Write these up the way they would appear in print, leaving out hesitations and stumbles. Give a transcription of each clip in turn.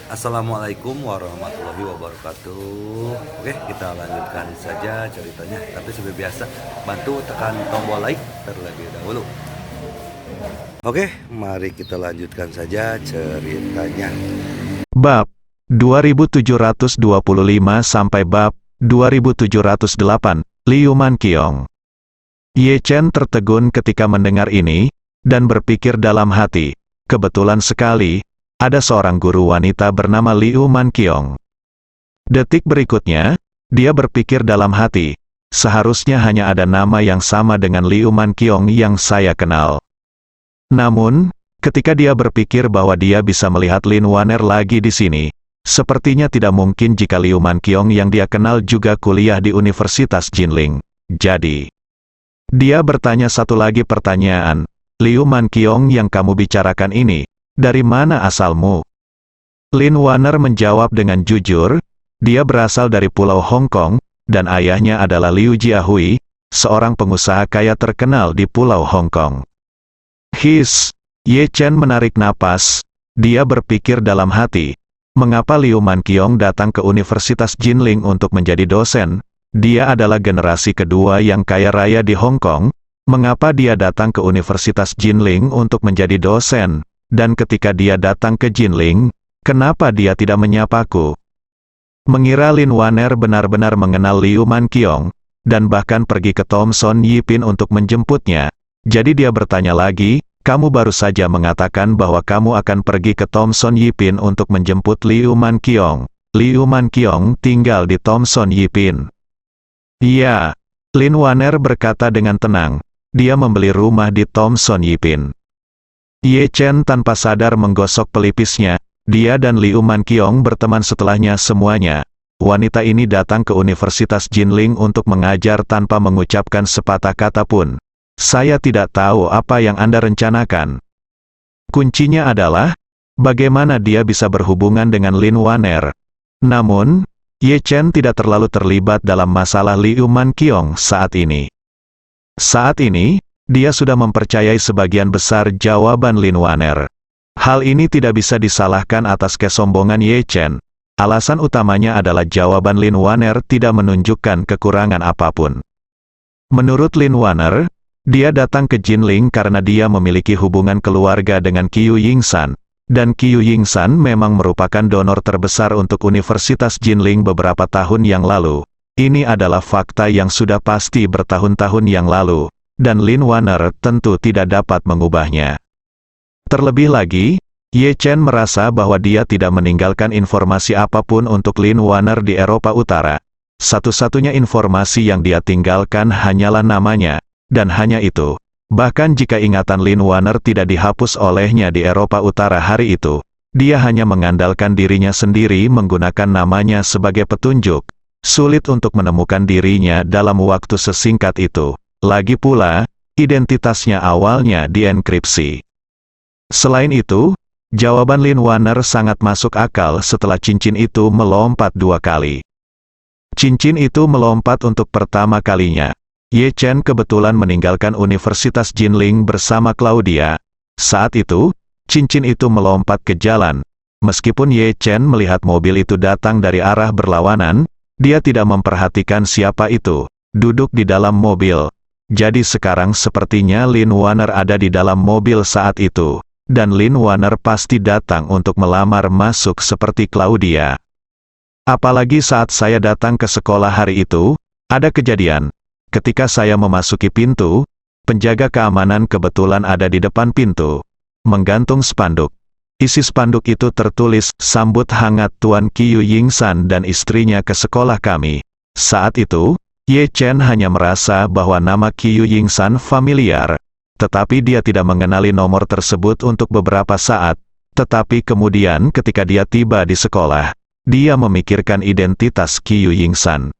Assalamualaikum warahmatullahi wabarakatuh. Oke, kita lanjutkan saja ceritanya. Tapi seperti biasa, bantu tekan tombol like terlebih dahulu. Oke, mari kita lanjutkan saja ceritanya. Bab 2725 sampai bab 2708, Liu Manqiong. Ye Chen tertegun ketika mendengar ini, dan berpikir dalam hati, kebetulan sekali, ada seorang guru wanita bernama Liu Manqiong. Detik berikutnya, dia berpikir dalam hati, seharusnya hanya ada nama yang sama dengan Liu Manqiong yang saya kenal. Namun, ketika dia berpikir bahwa dia bisa melihat Lin Waner lagi di sini, sepertinya tidak mungkin jika Liu Manqiong yang dia kenal juga kuliah di Universitas Jinling. Jadi, dia bertanya satu lagi pertanyaan, Liu Manqiong yang kamu bicarakan ini, dari mana asalmu? Lin Waner menjawab dengan jujur, dia berasal dari Pulau Hong Kong, dan ayahnya adalah Liu Jiahui, seorang pengusaha kaya terkenal di Pulau Hong Kong. Ye Chen menarik napas, dia berpikir dalam hati, mengapa Liu Manqiong datang ke Universitas Jinling untuk menjadi dosen? Dia adalah generasi kedua yang kaya raya di Hong Kong, mengapa dia datang ke Universitas Jinling untuk menjadi dosen? Dan ketika dia datang ke Jinling, kenapa dia tidak menyapaku? Mengira Lin Waner benar-benar mengenal Liu Manqiong, dan bahkan pergi ke Thomson Yipin untuk menjemputnya. Jadi dia bertanya lagi, kamu baru saja mengatakan bahwa kamu akan pergi ke Thomson Yipin untuk menjemput Liu Manqiong. Liu Manqiong tinggal di Thomson Yipin. Iya, Lin Waner berkata dengan tenang, dia membeli rumah di Thomson Yipin. Ye Chen tanpa sadar menggosok pelipisnya, dia dan Liu Manqiong berteman setelahnya semuanya. Wanita ini datang ke Universitas Jinling untuk mengajar tanpa mengucapkan sepatah kata pun. Saya tidak tahu apa yang Anda rencanakan. Kuncinya adalah, bagaimana dia bisa berhubungan dengan Lin Waner. Namun, Ye Chen tidak terlalu terlibat dalam masalah Liu Manqiong saat ini. Saat ini, dia sudah mempercayai sebagian besar jawaban Lin Waner. Hal ini tidak bisa disalahkan atas kesombongan Ye Chen. Alasan utamanya adalah jawaban Lin Waner tidak menunjukkan kekurangan apapun. Menurut Lin Waner, dia datang ke Jinling karena dia memiliki hubungan keluarga dengan Qiu Yingsan, dan Qiu Yingsan memang merupakan donor terbesar untuk Universitas Jinling beberapa tahun yang lalu. Ini adalah fakta yang sudah pasti bertahun-tahun yang lalu, dan Lin Waner tentu tidak dapat mengubahnya. Terlebih lagi, Ye Chen merasa bahwa dia tidak meninggalkan informasi apapun untuk Lin Waner di Eropa Utara. Satu-satunya informasi yang dia tinggalkan hanyalah namanya, dan hanya itu. Bahkan jika ingatan Lin Waner tidak dihapus olehnya di Eropa Utara hari itu, dia hanya mengandalkan dirinya sendiri menggunakan namanya sebagai petunjuk. Sulit untuk menemukan dirinya dalam waktu sesingkat itu. Lagi pula, identitasnya awalnya dienkripsi. Selain itu, jawaban Lin Waner sangat masuk akal setelah cincin itu melompat 2 kali. Cincin itu melompat untuk pertama kalinya. Ye Chen kebetulan meninggalkan Universitas Jinling bersama Claudia. Saat itu, cincin itu melompat ke jalan. Meskipun Ye Chen melihat mobil itu datang dari arah berlawanan, dia tidak memperhatikan siapa itu duduk di dalam mobil. Jadi sekarang sepertinya Lin Waner ada di dalam mobil saat itu, dan Lin Waner pasti datang untuk melamar masuk seperti Claudia. Apalagi saat saya datang ke sekolah hari itu, ada kejadian. Ketika saya memasuki pintu, penjaga keamanan kebetulan ada di depan pintu, menggantung spanduk. Isi spanduk itu tertulis, sambut hangat Tuan Qiu Yingsan dan istrinya ke sekolah kami. Saat itu, Ye Chen hanya merasa bahwa nama Qiu Yingsan familiar, tetapi dia tidak mengenali nomor tersebut untuk beberapa saat. Tetapi kemudian ketika dia tiba di sekolah, dia memikirkan identitas Qiu Yingsan.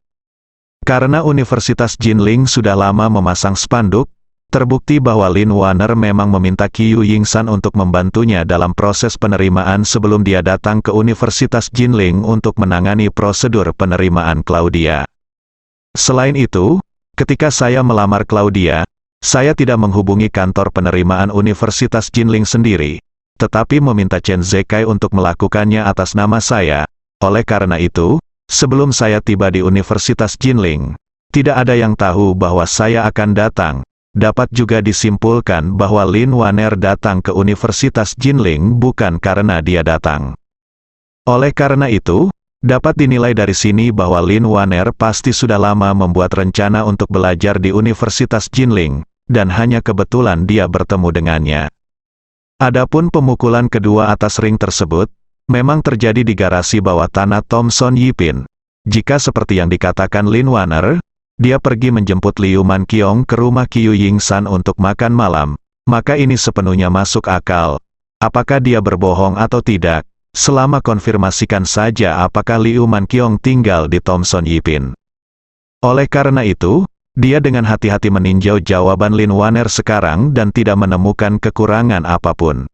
Karena Universitas Jinling sudah lama memasang spanduk, terbukti bahwa Lin Waner memang meminta Qiu Yingsan untuk membantunya dalam proses penerimaan sebelum dia datang ke Universitas Jinling untuk menangani prosedur penerimaan Claudia. Selain itu, ketika saya melamar Claudia, saya tidak menghubungi kantor penerimaan Universitas Jinling sendiri. tetapi meminta Chen Zekai untuk melakukannya atas nama saya. Oleh karena itu, sebelum saya tiba di Universitas Jinling, tidak ada yang tahu bahwa saya akan datang. Dapat juga disimpulkan bahwa Lin Waner datang ke Universitas Jinling bukan karena dia datang. Oleh karena itu, dapat dinilai dari sini bahwa Lin Waner pasti sudah lama membuat rencana untuk belajar di Universitas Jinling, dan hanya kebetulan dia bertemu dengannya. Adapun pemukulan kedua atas ring tersebut, memang terjadi di garasi bawah tanah Thomson Yipin. Jika seperti yang dikatakan Lin Waner, dia pergi menjemput Liu Manqiong ke rumah Qiu Yingsan untuk makan malam, maka ini sepenuhnya masuk akal. Apakah dia berbohong atau tidak? Selama konfirmasikan saja apakah Liu Manqiong tinggal di Thomson Yipin. Oleh karena itu, dia dengan hati-hati meninjau jawaban Lin Waner sekarang dan tidak menemukan kekurangan apapun.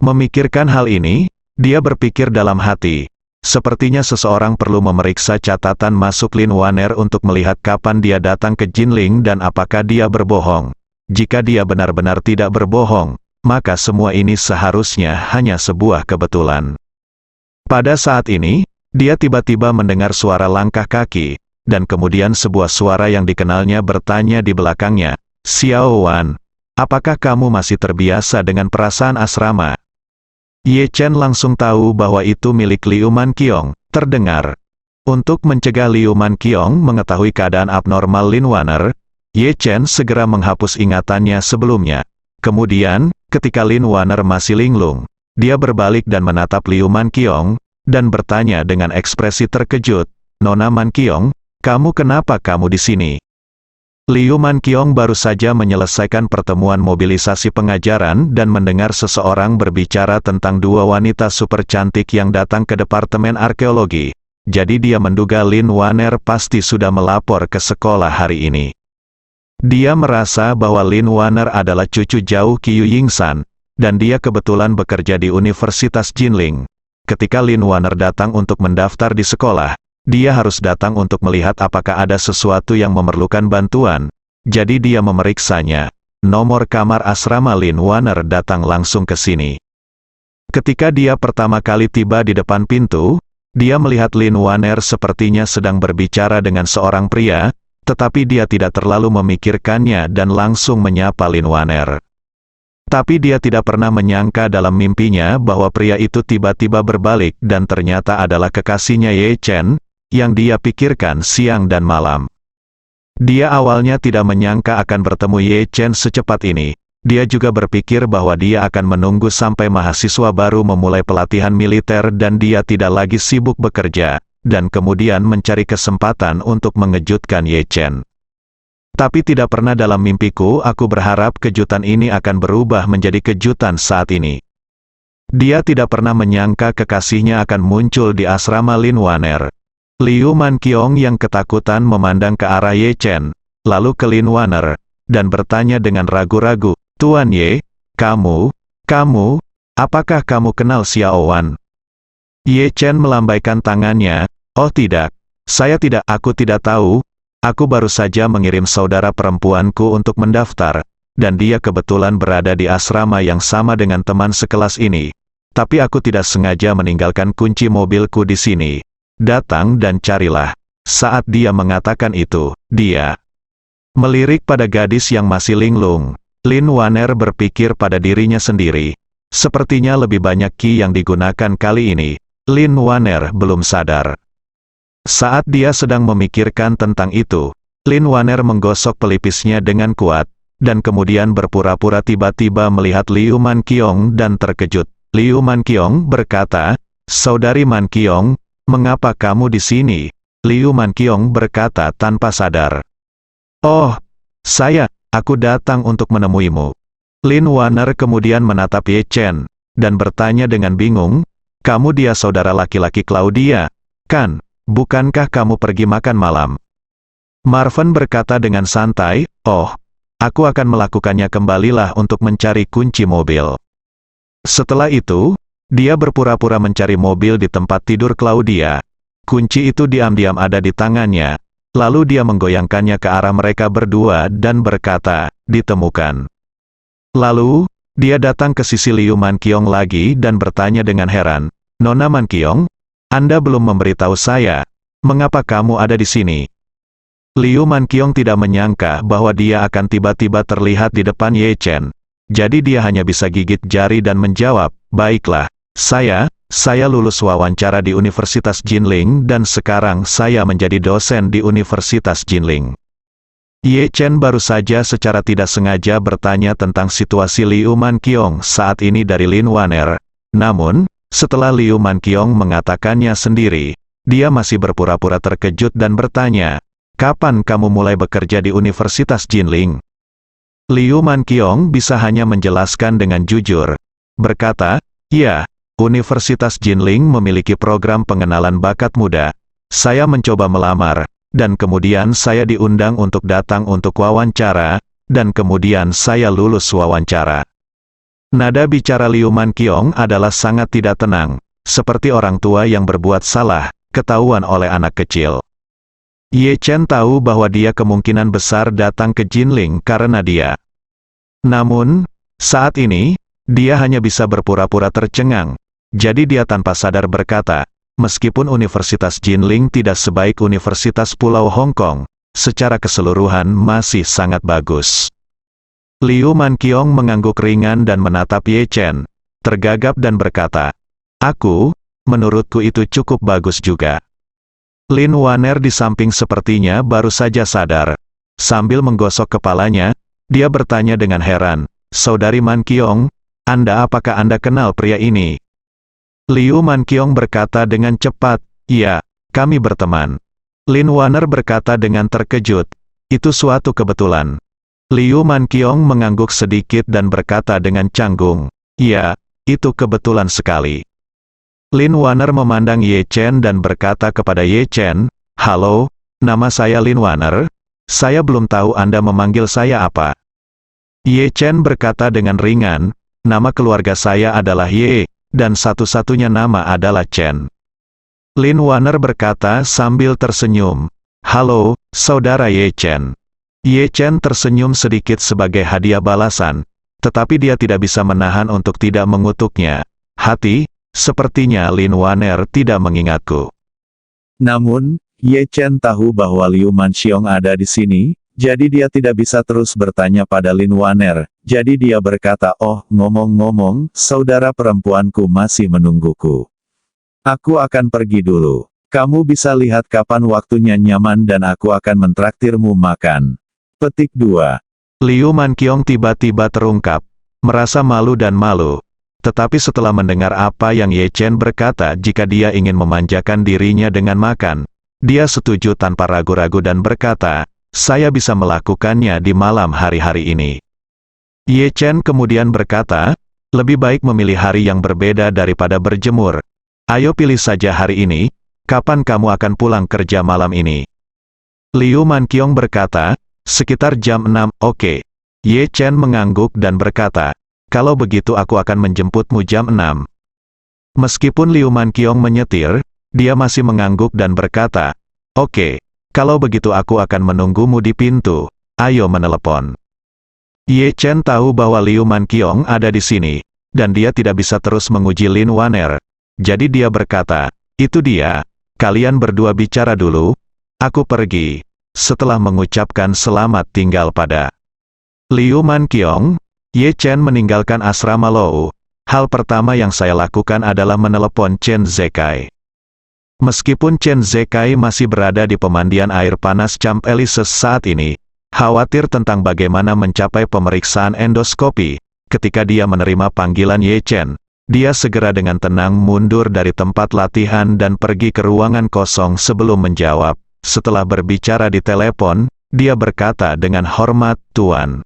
Memikirkan hal ini, dia berpikir dalam hati, sepertinya seseorang perlu memeriksa catatan masuk Lin Waner untuk melihat kapan dia datang ke Jinling dan apakah dia berbohong. Jika dia benar-benar tidak berbohong, maka semua ini seharusnya hanya sebuah kebetulan. Pada saat ini, dia tiba-tiba mendengar suara langkah kaki, dan kemudian sebuah suara yang dikenalnya bertanya di belakangnya, "Xiao Wan, apakah kamu masih terbiasa dengan perasaan asrama?" Ye Chen langsung tahu bahwa itu milik Liu Manqiong, terdengar. Untuk mencegah Liu Manqiong mengetahui keadaan abnormal Lin Waner, Ye Chen segera menghapus ingatannya sebelumnya. Kemudian, ketika Lin Waner masih linglung, dia berbalik dan menatap Liu Manqiong, dan bertanya dengan ekspresi terkejut, "Nona Manqiong, kamu kenapa kamu di sini?" Liu Manqiong baru saja menyelesaikan pertemuan mobilisasi pengajaran dan mendengar seseorang berbicara tentang dua wanita super cantik yang datang ke Departemen Arkeologi. Jadi dia menduga Lin Waner pasti sudah melapor ke sekolah hari ini. Dia merasa bahwa Lin Waner adalah cucu jauh Qiu Yingsan, dan dia kebetulan bekerja di Universitas Jinling. Ketika Lin Waner datang untuk mendaftar di sekolah, dia harus datang untuk melihat apakah ada sesuatu yang memerlukan bantuan. Jadi dia memeriksanya. Nomor kamar asrama Lin Waner datang langsung ke sini. Ketika dia pertama kali tiba di depan pintu, dia melihat Lin Waner sepertinya sedang berbicara dengan seorang pria, tetapi dia tidak terlalu memikirkannya dan langsung menyapa Lin Waner. Tapi dia tidak pernah menyangka dalam mimpinya bahwa pria itu tiba-tiba berbalik dan ternyata adalah kekasihnya Ye Chen, yang dia pikirkan siang dan malam. Dia awalnya tidak menyangka akan bertemu Ye Chen secepat ini. Dia juga berpikir bahwa dia akan menunggu sampai mahasiswa baru memulai pelatihan militer dan dia tidak lagi sibuk bekerja, dan kemudian mencari kesempatan untuk mengejutkan Ye Chen. Tapi tidak pernah dalam mimpiku aku berharap kejutan ini akan berubah menjadi kejutan saat ini. Dia tidak pernah menyangka kekasihnya akan muncul di asrama Lin Waner. Liu Manqiong yang ketakutan memandang ke arah Ye Chen, lalu ke Lin Waner, dan bertanya dengan ragu-ragu, "Tuan Ye, kamu, apakah kamu kenal Xiao Wan?" Ye Chen melambaikan tangannya, "Oh tidak, aku tidak tahu, aku baru saja mengirim saudara perempuanku untuk mendaftar, dan dia kebetulan berada di asrama yang sama dengan teman sekelas ini, tapi aku tidak sengaja meninggalkan kunci mobilku di sini. Datang dan carilah." Saat dia mengatakan itu, dia melirik pada gadis yang masih linglung. Lin Waner berpikir pada dirinya sendiri. Sepertinya lebih banyak ki yang digunakan kali ini. Lin Waner belum sadar. Saat dia sedang memikirkan tentang itu, Lin Waner menggosok pelipisnya dengan kuat, dan kemudian berpura-pura tiba-tiba melihat Liu Manqiong dan terkejut. Liu Manqiong berkata, "Saudari Manqiong, mengapa kamu di sini?" Liu Manqiong berkata tanpa sadar. "Oh, aku datang untuk menemuimu." Lin Waner kemudian menatap Ye Chen, dan bertanya dengan bingung, "Kamu dia saudara laki-laki Claudia, kan? Bukankah kamu pergi makan malam?" Marvin berkata dengan santai, "Oh, aku akan melakukannya, kembalilah untuk mencari kunci mobil." Setelah itu, dia berpura-pura mencari mobil di tempat tidur Claudia. Kunci itu diam-diam ada di tangannya. Lalu dia menggoyangkannya ke arah mereka berdua dan berkata, "Ditemukan." Lalu, Dia datang ke sisi Liu Manqiong lagi dan bertanya dengan heran, "Nona Manqiong, Anda belum memberitahu saya, mengapa kamu ada di sini?" Liu Manqiong tidak menyangka bahwa dia akan tiba-tiba terlihat di depan Ye Chen. Jadi dia hanya bisa gigit jari dan menjawab, "Baiklah, saya lulus wawancara di Universitas Jinling dan sekarang saya menjadi dosen di Universitas Jinling." Ye Chen baru saja secara tidak sengaja bertanya tentang situasi Liu Manqiong saat ini dari Lin Waner. Namun, setelah Liu Manqiong mengatakannya sendiri, dia masih berpura-pura terkejut dan bertanya, "Kapan kamu mulai bekerja di Universitas Jinling?" Liu Manqiong bisa hanya menjelaskan dengan jujur. Berkata, "Ya, Universitas Jinling memiliki program pengenalan bakat muda. Saya mencoba melamar, dan kemudian saya diundang untuk datang untuk wawancara, dan kemudian saya lulus wawancara." Nada bicara Liu Manqiong adalah sangat tidak tenang, seperti orang tua yang berbuat salah, ketahuan oleh anak kecil. Ye Chen tahu bahwa dia kemungkinan besar datang ke Jinling karena dia. Namun, saat ini, dia hanya bisa berpura-pura tercengang. Jadi dia tanpa sadar berkata, "Meskipun Universitas Jinling tidak sebaik Universitas Pulau Hong Kong, secara keseluruhan masih sangat bagus." Liu Manqiong mengangguk ringan dan menatap Ye Chen, tergagap dan berkata, menurutku itu cukup bagus juga." Lin Waner di samping sepertinya baru saja sadar. Sambil menggosok kepalanya, dia bertanya dengan heran, "Saudari Manqiong, apakah Anda kenal pria ini?" Liu Manqiong berkata dengan cepat, "Ya, kami berteman." Lin Waner berkata dengan terkejut, "Itu suatu kebetulan." Liu Manqiong mengangguk sedikit dan berkata dengan canggung, "Ya, itu kebetulan sekali." Lin Waner memandang Ye Chen dan berkata kepada Ye Chen, "Halo, nama saya Lin Waner. Saya belum tahu Anda memanggil saya apa." Ye Chen berkata dengan ringan, "Nama keluarga saya adalah Ye, dan satu-satunya nama adalah Chen." Lin Waner berkata sambil tersenyum, "Halo, saudara Ye Chen." Ye Chen tersenyum sedikit sebagai hadiah balasan, tetapi dia tidak bisa menahan untuk tidak mengutuknya. Sepertinya Lin Waner tidak mengingatku." Namun, Ye Chen tahu bahwa Liu Manqiong ada di sini, jadi dia tidak bisa terus bertanya pada Lin Waner. Jadi dia berkata, "Oh, ngomong-ngomong, saudara perempuanku masih menungguku. Aku akan pergi dulu. Kamu bisa lihat kapan waktunya nyaman dan aku akan mentraktirmu makan." Petik 2. Liu Manqiong tiba-tiba terungkap, merasa malu dan malu. Tetapi setelah mendengar apa yang Ye Chen berkata jika dia ingin memanjakan dirinya dengan makan, dia setuju tanpa ragu-ragu dan berkata, "Saya bisa melakukannya di malam hari-hari ini." Ye Chen kemudian berkata, "Lebih baik memilih hari yang berbeda daripada berjemur. Ayo pilih saja hari ini, kapan kamu akan pulang kerja malam ini?" Liu Manqiong berkata, "Sekitar jam 6, oke." Ye Chen mengangguk dan berkata, "Kalau begitu aku akan menjemputmu jam 6. Meskipun Liu Manqiong menyetir, dia masih mengangguk dan berkata, "Oke, kalau begitu aku akan menunggumu di pintu, ayo menelepon." Ye Chen tahu bahwa Liu Manqiong ada di sini, dan dia tidak bisa terus menguji Lin Waner. Jadi dia berkata, "Itu dia, kalian berdua bicara dulu, aku pergi." Setelah mengucapkan selamat tinggal pada Liu Manqiong, Ye Chen meninggalkan asrama Lou. Hal pertama yang saya lakukan adalah menelepon Chen Zekai. Meskipun Chen Zekai masih berada di pemandian air panas Camp Elises saat ini, khawatir tentang bagaimana mencapai pemeriksaan endoskopi, ketika dia menerima panggilan Ye Chen, dia segera dengan tenang mundur dari tempat latihan dan pergi ke ruangan kosong sebelum menjawab. Setelah berbicara di telepon, dia berkata dengan hormat, "Tuan."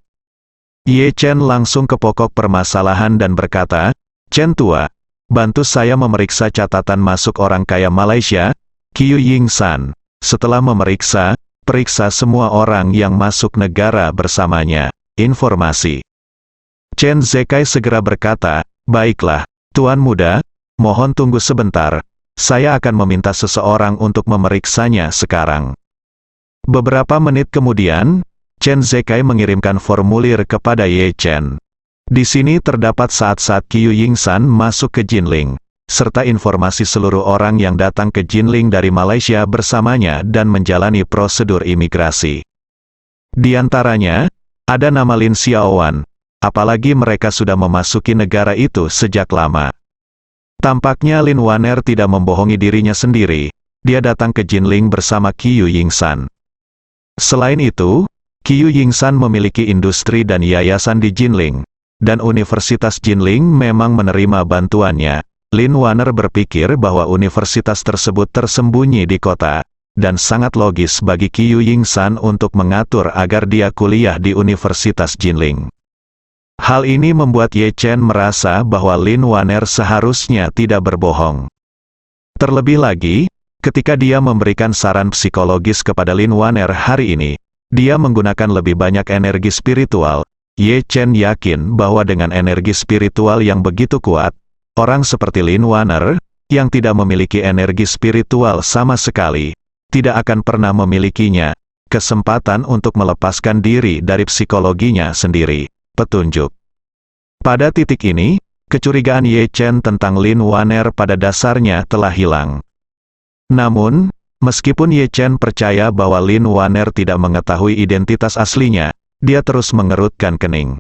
Ye Chen langsung ke pokok permasalahan dan berkata, "Chen Tua, bantu saya memeriksa catatan masuk orang kaya Malaysia, Kiu Ying San. Setelah memeriksa, periksa semua orang yang masuk negara bersamanya. Informasi." Chen Zekai segera berkata, "Baiklah, Tuan Muda, mohon tunggu sebentar, saya akan meminta seseorang untuk memeriksanya sekarang." Beberapa menit kemudian, Chen Zekai mengirimkan formulir kepada Ye Chen. Di sini terdapat saat-saat Qiu Yingsan masuk ke Jinling, serta informasi seluruh orang yang datang ke Jinling dari Malaysia bersamanya dan menjalani prosedur imigrasi. Di antaranya, ada nama Lin Xiaowan, apalagi mereka sudah memasuki negara itu sejak lama. Tampaknya Lin Waner tidak membohongi dirinya sendiri, dia datang ke Jinling bersama Qiu Yingsan. Selain itu, Qiu Yingsan memiliki industri dan yayasan di Jinling, dan Universitas Jinling memang menerima bantuannya. Lin Waner berpikir bahwa universitas tersebut tersembunyi di kota, dan sangat logis bagi Qiu Yingsan untuk mengatur agar dia kuliah di Universitas Jinling. Hal ini membuat Ye Chen merasa bahwa Lin Waner seharusnya tidak berbohong. Terlebih lagi, ketika dia memberikan saran psikologis kepada Lin Waner hari ini, dia menggunakan lebih banyak energi spiritual. Ye Chen yakin bahwa dengan energi spiritual yang begitu kuat, orang seperti Lin Waner, yang tidak memiliki energi spiritual sama sekali, tidak akan pernah memilikinya kesempatan untuk melepaskan diri dari psikologinya sendiri. Petunjuk. Pada titik ini, kecurigaan Ye Chen tentang Lin Waner pada dasarnya telah hilang. Namun, meskipun Ye Chen percaya bahwa Lin Waner tidak mengetahui identitas aslinya, dia terus mengerutkan kening.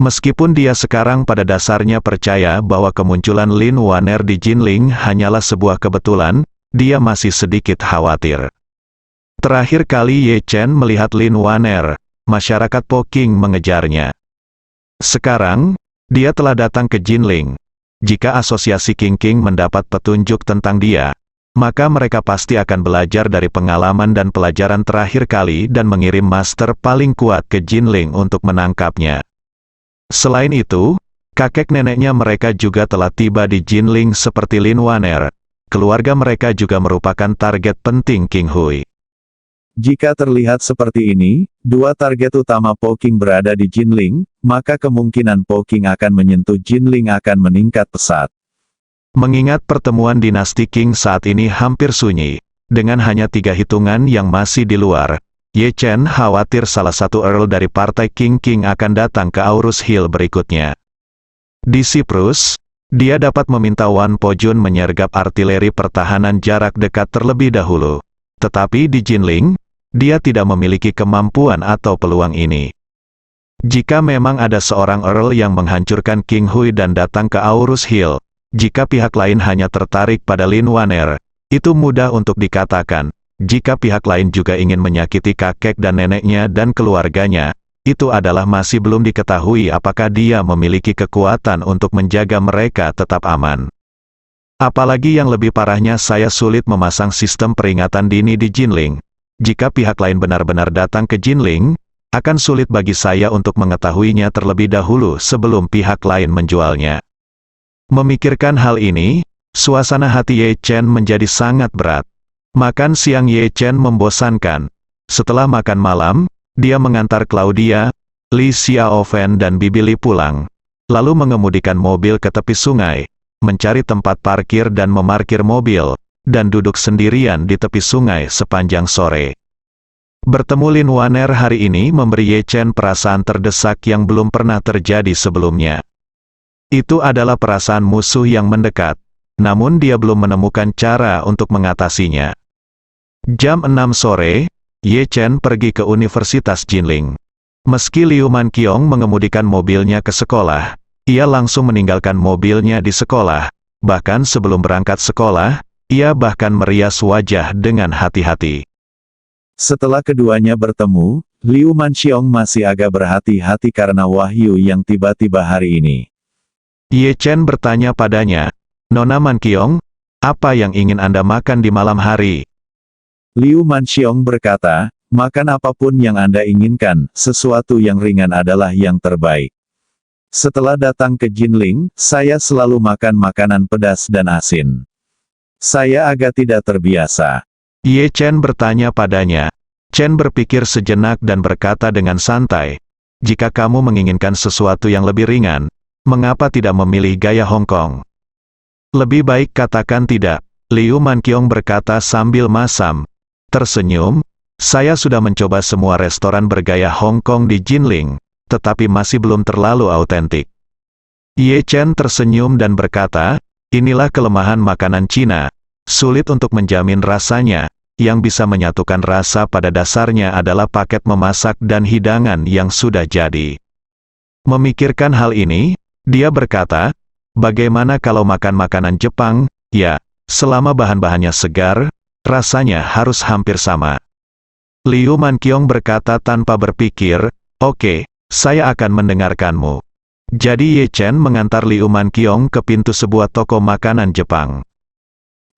Meskipun dia sekarang pada dasarnya percaya bahwa kemunculan Lin Waner di Jinling hanyalah sebuah kebetulan, dia masih sedikit khawatir. Terakhir kali Ye Chen melihat Lin Waner, masyarakat Poking mengejarnya. Sekarang, dia telah datang ke Jinling. Jika asosiasi King mendapat petunjuk tentang dia, maka mereka pasti akan belajar dari pengalaman dan pelajaran terakhir kali dan mengirim master paling kuat ke Jinling untuk menangkapnya. Selain itu, kakek neneknya mereka juga telah tiba di Jinling seperti Lin Waner. Keluarga mereka juga merupakan target penting King Hui. Jika terlihat seperti ini, dua target utama Poking berada di Jinling, maka kemungkinan Poking akan menyentuh Jinling akan meningkat pesat. Mengingat pertemuan dinasti Qing saat ini hampir sunyi, dengan hanya 3 hitungan yang masih di luar, Ye Chen khawatir salah satu Earl dari partai King akan datang ke Aurus Hill berikutnya. Di Siprus, dia dapat meminta Wan Po-jun menyergap artileri pertahanan jarak dekat terlebih dahulu. Tetapi di Jinling, dia tidak memiliki kemampuan atau peluang ini. Jika memang ada seorang Earl yang menghancurkan King Hui dan datang ke Aurus Hill, jika pihak lain hanya tertarik pada Lin Waner, itu mudah untuk dikatakan. Jika pihak lain juga ingin menyakiti kakek dan neneknya dan keluarganya, itu adalah masih belum diketahui apakah dia memiliki kekuatan untuk menjaga mereka tetap aman. Apalagi yang lebih parahnya, saya sulit memasang sistem peringatan dini di Jinling. Jika pihak lain benar-benar datang ke Jinling, akan sulit bagi saya untuk mengetahuinya terlebih dahulu sebelum pihak lain menjualnya. Memikirkan hal ini, suasana hati Ye Chen menjadi sangat berat. Makan siang Ye Chen membosankan. Setelah makan malam, dia mengantar Claudia, Li Xiaofen dan Bibi Li pulang, lalu mengemudikan mobil ke tepi sungai, mencari tempat parkir dan memarkir mobil, dan duduk sendirian di tepi sungai sepanjang sore. Bertemu Lin Waner hari ini memberi Ye Chen perasaan terdesak yang belum pernah terjadi sebelumnya. Itu adalah perasaan musuh yang mendekat, namun dia belum menemukan cara untuk mengatasinya. Jam 6 sore, Ye Chen pergi ke Universitas Jinling. Meski Liu Manqiong mengemudikan mobilnya ke sekolah, ia langsung meninggalkan mobilnya di sekolah. Bahkan sebelum berangkat sekolah, ia bahkan merias wajah dengan hati-hati. Setelah keduanya bertemu, Liu Manqiong masih agak berhati-hati karena wahyu yang tiba-tiba hari ini. Ye Chen bertanya padanya, "Nona Manqiong, apa yang ingin Anda makan di malam hari?" Liu Manqiong berkata, "Makan apapun yang Anda inginkan, sesuatu yang ringan adalah yang terbaik. Setelah datang ke Jinling, saya selalu makan makanan pedas dan asin. Saya agak tidak terbiasa." Ye Chen bertanya padanya. Chen berpikir sejenak dan berkata dengan santai, "Jika kamu menginginkan sesuatu yang lebih ringan, mengapa tidak memilih gaya Hong Kong?" "Lebih baik katakan tidak," Liu Manqiong berkata sambil masam. Tersenyum, "Saya sudah mencoba semua restoran bergaya Hong Kong di Jinling, tetapi masih belum terlalu autentik. Ye Chen tersenyum dan berkata, inilah kelemahan makanan Cina, sulit untuk menjamin rasanya, yang bisa menyatukan rasa pada dasarnya adalah paket memasak dan hidangan yang sudah jadi. Memikirkan hal ini, dia berkata, bagaimana kalau makan makanan Jepang? Ya, selama bahan-bahannya segar, rasanya harus hampir sama. Liu Manqiong berkata tanpa berpikir, oke, saya akan mendengarkanmu. Jadi Ye Chen mengantar Liu Manqiong ke pintu sebuah toko makanan Jepang.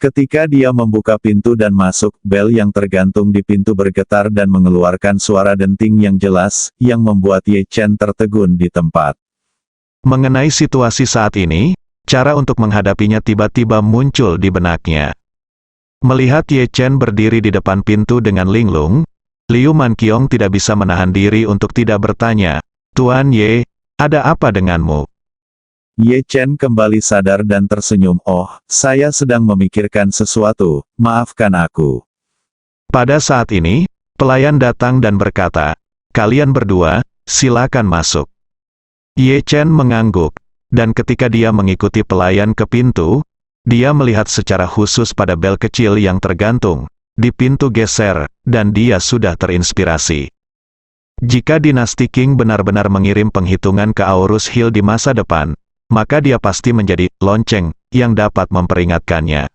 Ketika dia membuka pintu dan masuk, bel yang tergantung di pintu bergetar dan mengeluarkan suara denting yang jelas, yang membuat Ye Chen tertegun di tempat. Mengenai situasi saat ini, cara untuk menghadapinya tiba-tiba muncul di benaknya. Melihat Ye Chen berdiri di depan pintu dengan linglung, Liu Manqiong tidak bisa menahan diri untuk tidak bertanya, Tuan Ye, ada apa denganmu? Ye Chen kembali sadar dan tersenyum, oh, saya sedang memikirkan sesuatu, maafkan aku. Pada saat ini, pelayan datang dan berkata, kalian berdua, silakan masuk. Ye Chen mengangguk, dan ketika dia mengikuti pelayan ke pintu, dia melihat secara khusus pada bel kecil yang tergantung di pintu geser, dan dia sudah terinspirasi. Jika dinasti Qing benar-benar mengirim penghitungan ke Aorus Hill di masa depan, maka dia pasti menjadi lonceng yang dapat memperingatkannya.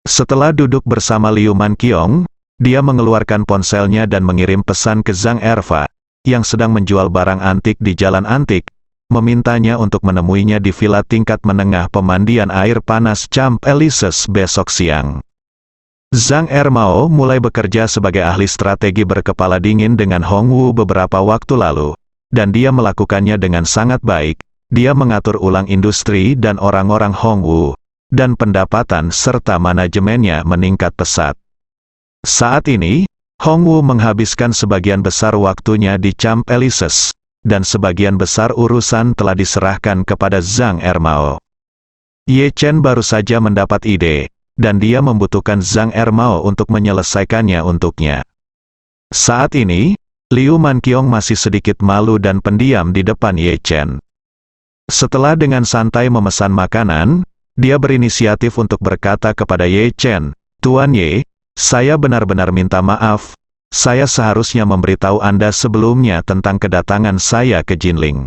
Setelah duduk bersama Liu Manqiong, dia mengeluarkan ponselnya dan mengirim pesan ke Zhang Erva, yang sedang menjual barang antik di Jalan Antik, memintanya untuk menemuinya di villa tingkat menengah pemandian air panas Champ Elysees besok siang. Zhang Ermao mulai bekerja sebagai ahli strategi berkepala dingin dengan Hong Wu beberapa waktu lalu, dan dia melakukannya dengan sangat baik. Dia mengatur ulang industri dan orang-orang Hong Wu, dan pendapatan serta manajemennya meningkat pesat. Saat ini, Hong Wu menghabiskan sebagian besar waktunya di Champ Elysees, dan sebagian besar urusan telah diserahkan kepada Zhang Ermao. Ye Chen baru saja mendapat ide, dan dia membutuhkan Zhang Ermao untuk menyelesaikannya untuknya. Saat ini, Liu Manqiong masih sedikit malu dan pendiam di depan Ye Chen. Setelah dengan santai memesan makanan, dia berinisiatif untuk berkata kepada Ye Chen, Tuan Ye, saya benar-benar minta maaf, saya seharusnya memberitahu Anda sebelumnya tentang kedatangan saya ke Jinling.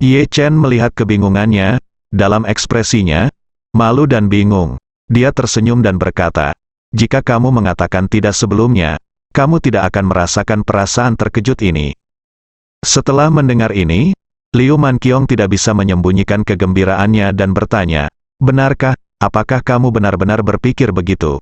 Ye Chen melihat kebingungannya, dalam ekspresinya, malu dan bingung. Dia tersenyum dan berkata, jika kamu mengatakan tidak sebelumnya, kamu tidak akan merasakan perasaan terkejut ini. Setelah mendengar ini, Liu Manqiong tidak bisa menyembunyikan kegembiraannya dan bertanya, benarkah, apakah kamu benar-benar berpikir begitu?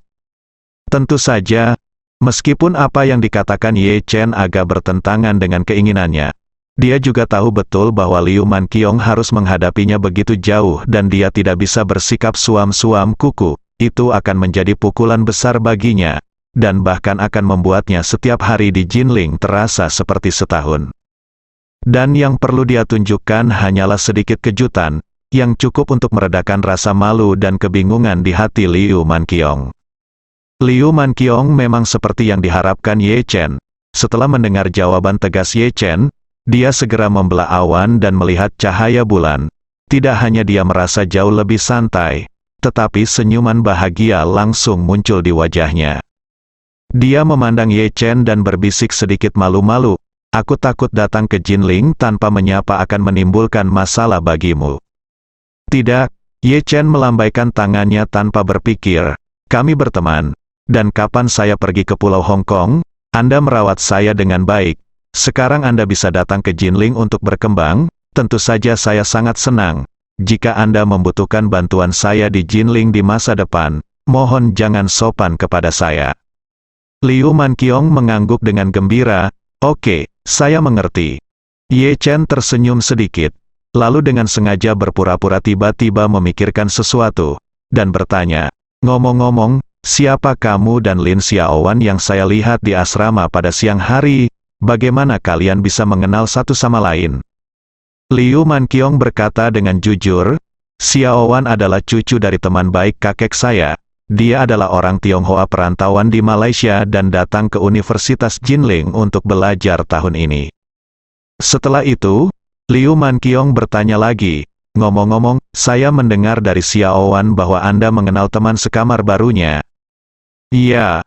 Tentu saja, meskipun apa yang dikatakan Ye Chen agak bertentangan dengan keinginannya, dia juga tahu betul bahwa Liu Manqiong harus menghadapinya begitu jauh dan dia tidak bisa bersikap suam-suam kuku, itu akan menjadi pukulan besar baginya, dan bahkan akan membuatnya setiap hari di Jinling terasa seperti setahun. Dan yang perlu dia tunjukkan hanyalah sedikit kejutan, yang cukup untuk meredakan rasa malu dan kebingungan di hati Liu Manqiong. Liu Manqiong memang seperti yang diharapkan Ye Chen. Setelah mendengar jawaban tegas Ye Chen, dia segera membelah awan dan melihat cahaya bulan. Tidak hanya dia merasa jauh lebih santai, tetapi senyuman bahagia langsung muncul di wajahnya. Dia memandang Ye Chen dan berbisik sedikit malu-malu, aku takut datang ke Jinling tanpa menyapa akan menimbulkan masalah bagimu. Tidak, Ye Chen melambaikan tangannya tanpa berpikir, kami berteman, dan kapan saya pergi ke Pulau Hong Kong, Anda merawat saya dengan baik. Sekarang Anda bisa datang ke Jinling untuk berkembang, tentu saja saya sangat senang. Jika Anda membutuhkan bantuan saya di Jinling di masa depan, mohon jangan sopan kepada saya. Liu Manqiong mengangguk dengan gembira, oke, saya mengerti. Ye Chen tersenyum sedikit, lalu dengan sengaja berpura-pura tiba-tiba memikirkan sesuatu, dan bertanya, ngomong-ngomong, siapa kamu dan Lin Xiaowan yang saya lihat di asrama pada siang hari? Bagaimana kalian bisa mengenal satu sama lain? Liu Manqiong berkata dengan jujur, Xiaowan adalah cucu dari teman baik kakek saya. Dia adalah orang Tionghoa perantauan di Malaysia dan datang ke Universitas Jinling untuk belajar tahun ini. Setelah itu, Liu Manqiong bertanya lagi, ngomong-ngomong, saya mendengar dari Xiao Wan bahwa Anda mengenal teman sekamar barunya. Iya.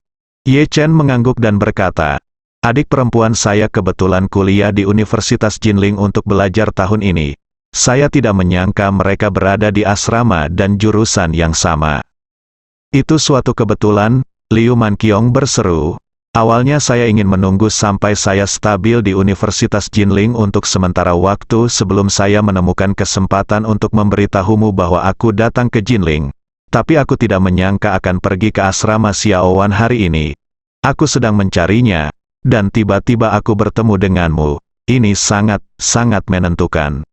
Ye Chen mengangguk dan berkata, adik perempuan saya kebetulan kuliah di Universitas Jinling untuk belajar tahun ini. Saya tidak menyangka mereka berada di asrama dan jurusan yang sama. Itu suatu kebetulan, Liu Manqiong berseru. Awalnya saya ingin menunggu sampai saya stabil di Universitas Jinling untuk sementara waktu sebelum saya menemukan kesempatan untuk memberitahumu bahwa aku datang ke Jinling. Tapi aku tidak menyangka akan pergi ke asrama Xiao Wan hari ini. Aku sedang mencarinya, dan tiba-tiba aku bertemu denganmu. Ini sangat menentukan.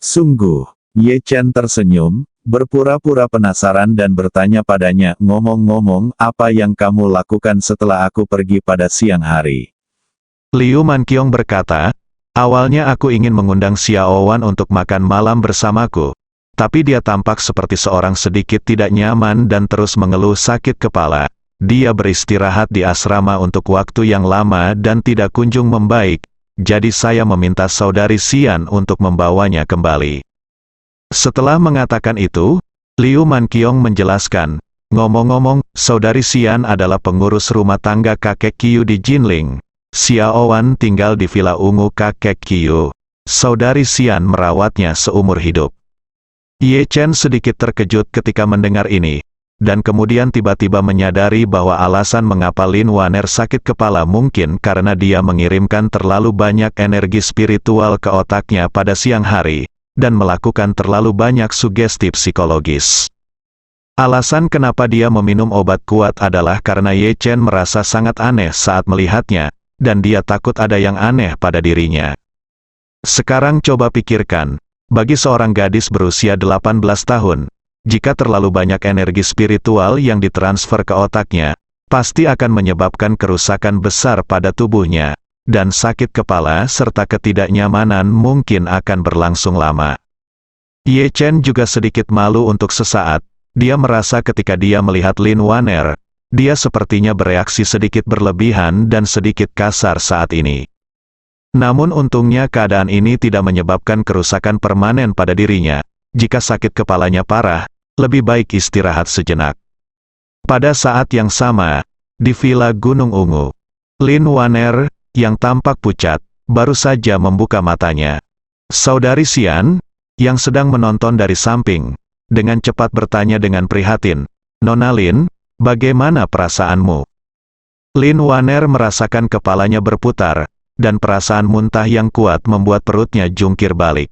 Sungguh, Ye Chen tersenyum, berpura-pura penasaran dan bertanya padanya, ngomong-ngomong, apa yang kamu lakukan setelah aku pergi pada siang hari? Liu Manqiong berkata, awalnya aku ingin mengundang Xiao Wan untuk makan malam bersamaku. Tapi dia tampak seperti seorang sedikit tidak nyaman dan terus mengeluh sakit kepala. Dia beristirahat di asrama untuk waktu yang lama dan tidak kunjung membaik. Jadi saya meminta saudari Xian untuk membawanya kembali. Setelah mengatakan itu, Liu Manqiong menjelaskan, ngomong-ngomong, saudari Xian adalah pengurus rumah tangga kakek Qiu di Jinling. Xiao Wan tinggal di villa ungu kakek Qiu. Saudari Xian merawatnya seumur hidup. Ye Chen sedikit terkejut ketika mendengar ini, dan kemudian tiba-tiba menyadari bahwa alasan mengapa Lin Waner sakit kepala mungkin karena dia mengirimkan terlalu banyak energi spiritual ke otaknya pada siang hari, dan melakukan terlalu banyak sugesti psikologis. Alasan kenapa dia meminum obat kuat adalah karena Ye Chen merasa sangat aneh saat melihatnya, dan dia takut ada yang aneh pada dirinya. Sekarang coba pikirkan, bagi seorang gadis berusia 18 tahun, jika terlalu banyak energi spiritual yang ditransfer ke otaknya, pasti akan menyebabkan kerusakan besar pada tubuhnya, dan sakit kepala serta ketidaknyamanan mungkin akan berlangsung lama. Ye Chen juga sedikit malu untuk sesaat, dia merasa ketika dia melihat Lin Waner, dia sepertinya bereaksi sedikit berlebihan dan sedikit kasar saat ini. Namun untungnya keadaan ini tidak menyebabkan kerusakan permanen pada dirinya. Jika sakit kepalanya parah, lebih baik istirahat sejenak. Pada saat yang sama, di Villa Gunung Ungu, Lin Waner, yang tampak pucat, baru saja membuka matanya. Saudari Xian, yang sedang menonton dari samping, dengan cepat bertanya dengan prihatin, Nona Lin, bagaimana perasaanmu? Lin Waner merasakan kepalanya berputar, dan perasaan muntah yang kuat membuat perutnya jungkir balik.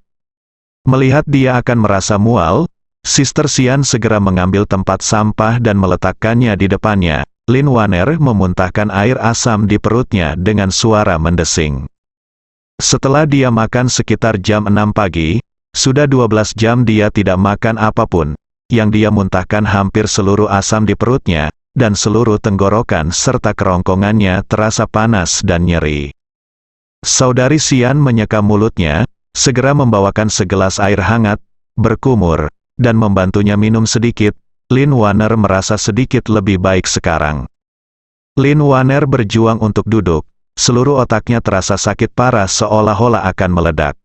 Melihat dia akan merasa mual, Sister Xian segera mengambil tempat sampah dan meletakkannya di depannya. Lin Waner memuntahkan air asam di perutnya dengan suara mendesing. Setelah dia makan sekitar jam 6 pagi, sudah 12 jam dia tidak makan apapun. Yang dia muntahkan hampir seluruh asam di perutnya, dan seluruh tenggorokan serta kerongkongannya terasa panas dan nyeri. Saudari Xian menyeka mulutnya, segera membawakan segelas air hangat, berkumur, dan membantunya minum sedikit. Lin Waner merasa sedikit lebih baik sekarang. Lin Waner berjuang untuk duduk, seluruh otaknya terasa sakit parah seolah-olah akan meledak.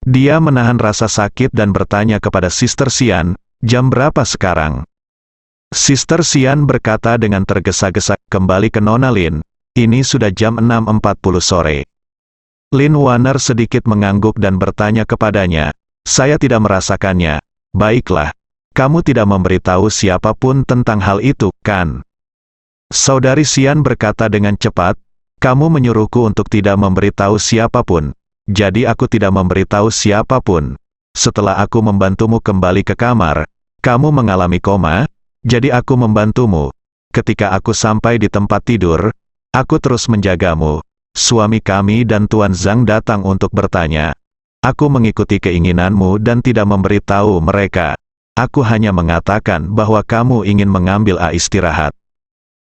Dia menahan rasa sakit dan bertanya kepada Sister Xian, jam berapa sekarang? Sister Xian berkata dengan tergesa-gesa, kembali ke Nona Lin, ini sudah jam 6.40 sore. Lin Waner sedikit mengangguk dan bertanya kepadanya, saya tidak merasakannya. Baiklah, kamu tidak memberitahu siapapun tentang hal itu, kan? Saudari Xian berkata dengan cepat, kamu menyuruhku untuk tidak memberitahu siapapun, jadi aku tidak memberitahu siapapun. Setelah aku membantumu kembali ke kamar, kamu mengalami koma, jadi aku membantumu. Ketika aku sampai di tempat tidur, aku terus menjagamu. Suami kami dan Tuan Zhang datang untuk bertanya. Aku mengikuti keinginanmu dan tidak memberitahu mereka. Aku hanya mengatakan bahwa kamu ingin mengambil istirahat.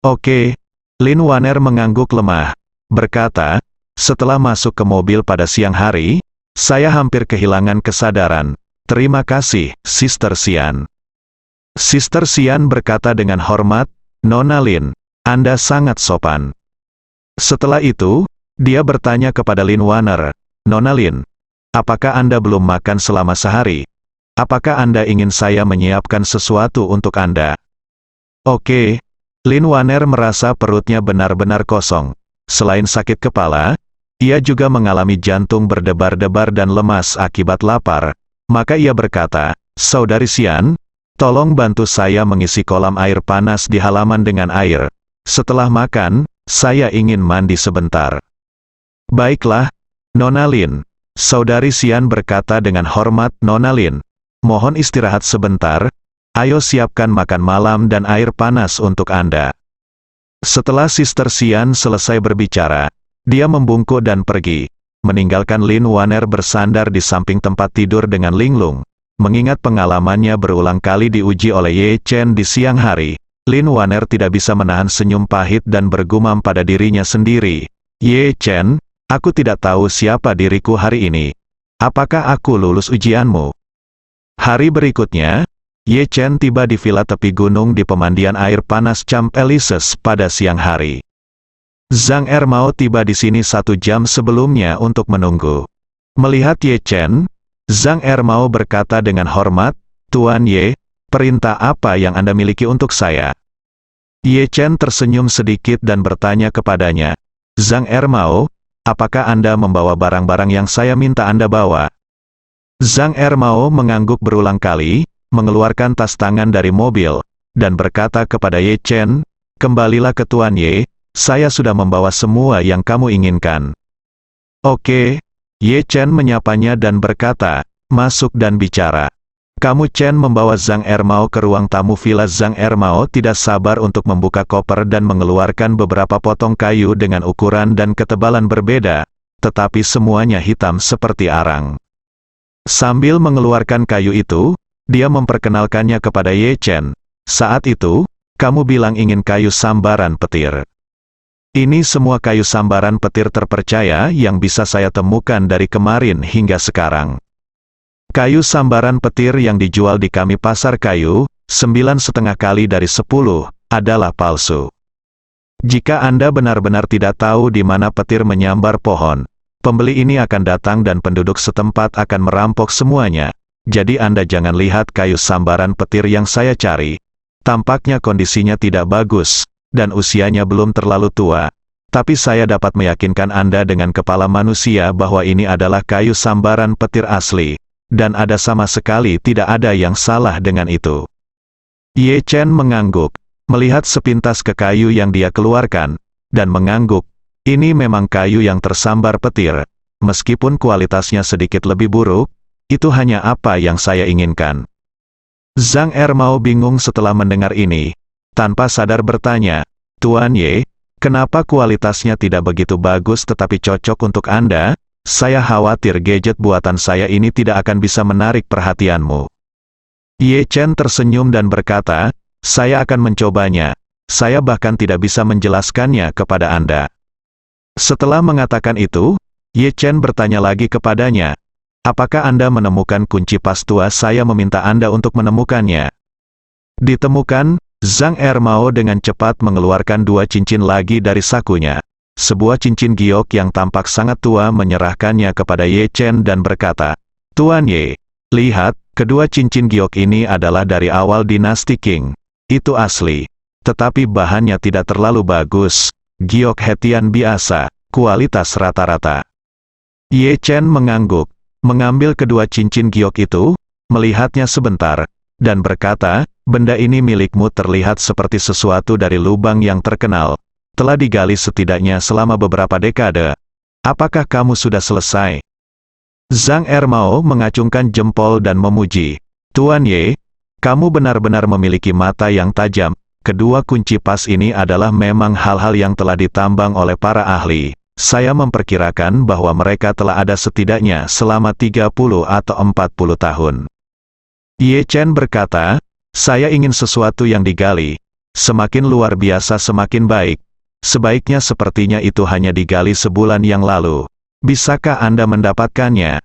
Oke. Lin Waner mengangguk lemah, berkata, setelah masuk ke mobil pada siang hari, saya hampir kehilangan kesadaran. Terima kasih, Sister Xian. Sister Xian berkata dengan hormat, Nona Lin, Anda sangat sopan. Setelah itu, dia bertanya kepada Lin Waner, Nona Lin, apakah Anda belum makan selama sehari? Apakah Anda ingin saya menyiapkan sesuatu untuk Anda? Oke. Lin Waner merasa perutnya benar-benar kosong. Selain sakit kepala, ia juga mengalami jantung berdebar-debar dan lemas akibat lapar. Maka ia berkata, "Saudari Xian, tolong bantu saya mengisi kolam air panas di halaman dengan air. Setelah makan, saya ingin mandi sebentar." "Baiklah, Nona Lin." Saudari Xian berkata dengan hormat, "Nona Lin, mohon istirahat sebentar. Ayo siapkan makan malam dan air panas untuk Anda." Setelah Sister Xian selesai berbicara, dia membungkuk dan pergi, meninggalkan Lin Waner bersandar di samping tempat tidur dengan linglung. Mengingat pengalamannya berulang kali diuji oleh Ye Chen di siang hari, Lin Waner tidak bisa menahan senyum pahit dan bergumam pada dirinya sendiri. "Ye Chen, aku tidak tahu siapa diriku hari ini. Apakah aku lulus ujianmu?" Hari berikutnya, Ye Chen tiba di villa tepi gunung di pemandian air panas Champ Elysees pada siang hari. Zhang Ermao tiba di sini 1 jam sebelumnya untuk menunggu. Melihat Ye Chen, Zhang Ermao berkata dengan hormat, "Tuan Ye, perintah apa yang Anda miliki untuk saya?" Ye Chen tersenyum sedikit dan bertanya kepadanya, "Zhang Ermao, apakah Anda membawa barang-barang yang saya minta Anda bawa?" Zhang Ermao mengangguk berulang kali, mengeluarkan tas tangan dari mobil, dan berkata kepada Ye Chen, "Kembalilah ke Tuan Ye, saya sudah membawa semua yang kamu inginkan." "Oke." Ye Chen menyapanya dan berkata, "Masuk dan bicara." "Kamu Chen," membawa Zhang Ermao ke ruang tamu villa. Zhang Ermao tidak sabar untuk membuka koper dan mengeluarkan beberapa potong kayu dengan ukuran dan ketebalan berbeda, tetapi semuanya hitam seperti arang. Sambil mengeluarkan kayu itu, dia memperkenalkannya kepada Ye Chen. "Saat itu, kamu bilang ingin kayu sambaran petir. Ini semua kayu sambaran petir terpercaya yang bisa saya temukan dari kemarin hingga sekarang. Kayu sambaran petir yang dijual di kami pasar kayu, 9,5 kali dari 10, adalah palsu. Jika Anda benar-benar tidak tahu di mana petir menyambar pohon, pembeli ini akan datang dan penduduk setempat akan merampok semuanya. Jadi Anda jangan lihat kayu sambaran petir yang saya cari. Tampaknya kondisinya tidak bagus, dan usianya belum terlalu tua. Tapi saya dapat meyakinkan Anda dengan kepala manusia bahwa ini adalah kayu sambaran petir asli, dan ada sama sekali tidak ada yang salah dengan itu." Ye Chen mengangguk, melihat sepintas ke kayu yang dia keluarkan, dan mengangguk, "Ini memang kayu yang tersambar petir. Meskipun kualitasnya sedikit lebih buruk, itu hanya apa yang saya inginkan." Zhang Ermao bingung setelah mendengar ini. Tanpa sadar bertanya, "Tuan Ye, kenapa kualitasnya tidak begitu bagus tetapi cocok untuk Anda? Saya khawatir gadget buatan saya ini tidak akan bisa menarik perhatianmu." Ye Chen tersenyum dan berkata, "Saya akan mencobanya. Saya bahkan tidak bisa menjelaskannya kepada Anda." Setelah mengatakan itu, Ye Chen bertanya lagi kepadanya, "Apakah Anda menemukan kunci pas tua? Saya meminta Anda untuk menemukannya." Ditemukan, Zhang Ermao dengan cepat mengeluarkan 2 cincin lagi dari sakunya. Sebuah cincin giok yang tampak sangat tua menyerahkannya kepada Ye Chen dan berkata, "Tuan Ye, lihat, kedua cincin giok ini adalah dari awal dinasti Qing. Itu asli. Tetapi bahannya tidak terlalu bagus. Giok hetian biasa, kualitas rata-rata." Ye Chen mengangguk, mengambil kedua cincin giok itu, melihatnya sebentar, dan berkata, "Benda ini milikmu terlihat seperti sesuatu dari lubang yang terkenal. Telah digali setidaknya selama beberapa dekade. Apakah kamu sudah selesai?" Zhang Ermao mengacungkan jempol dan memuji, "Tuan Ye, kamu benar-benar memiliki mata yang tajam. Kedua kunci pas ini adalah memang hal-hal yang telah ditambang oleh para ahli. Saya memperkirakan bahwa mereka telah ada setidaknya selama 30 atau 40 tahun. Ye Chen berkata, "Saya ingin sesuatu yang digali. Semakin luar biasa semakin baik. Sebaiknya sepertinya itu hanya digali sebulan yang lalu. Bisakah Anda mendapatkannya?"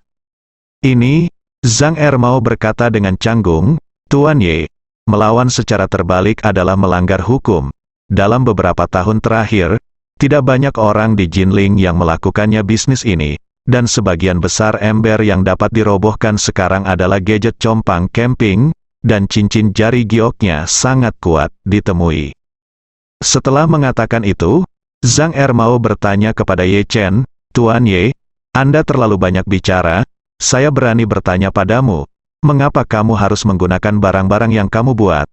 "Ini," Zhang Ermao berkata dengan canggung, "Tuan Ye, melawan secara terbalik adalah melanggar hukum. Dalam beberapa tahun terakhir, tidak banyak orang di Jinling yang melakukannya bisnis ini, dan sebagian besar ember yang dapat dirobohkan sekarang adalah gadget compang camping, dan cincin jari gioknya sangat kuat ditemui. Setelah mengatakan itu, Zhang Ermao bertanya kepada Ye Chen, "Tuan Ye, Anda terlalu banyak bicara, saya berani bertanya padamu, mengapa kamu harus menggunakan barang-barang yang kamu buat?"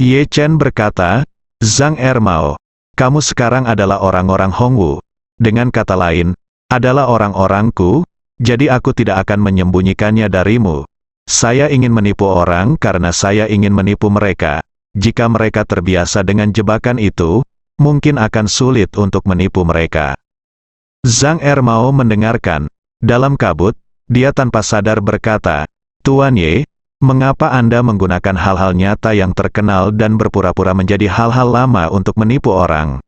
Ye Chen berkata, "Zhang Ermao, kamu sekarang adalah orang-orang Hongwu. Dengan kata lain, adalah orang-orangku, jadi aku tidak akan menyembunyikannya darimu. Saya ingin menipu orang karena saya ingin menipu mereka. Jika mereka terbiasa dengan jebakan itu, mungkin akan sulit untuk menipu mereka." Zhang Ermao mendengarkan. Dalam kabut, dia tanpa sadar berkata, "Tuan Ye, mengapa Anda menggunakan hal-hal nyata yang terkenal dan berpura-pura menjadi hal-hal lama untuk menipu orang?"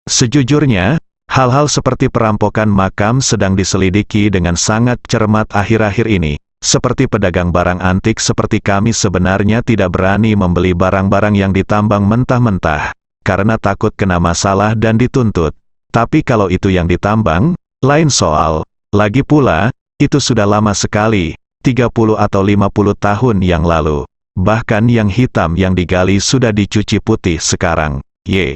Sejujurnya, hal-hal seperti perampokan makam sedang diselidiki dengan sangat cermat akhir-akhir ini. Seperti pedagang barang antik seperti kami sebenarnya tidak berani membeli barang-barang yang ditambang mentah-mentah, karena takut kena masalah dan dituntut. Tapi kalau itu yang ditambang, lain soal. Lagi pula, itu sudah lama sekali, 30 atau 50 tahun yang lalu. Bahkan yang hitam yang digali sudah dicuci putih sekarang. Ye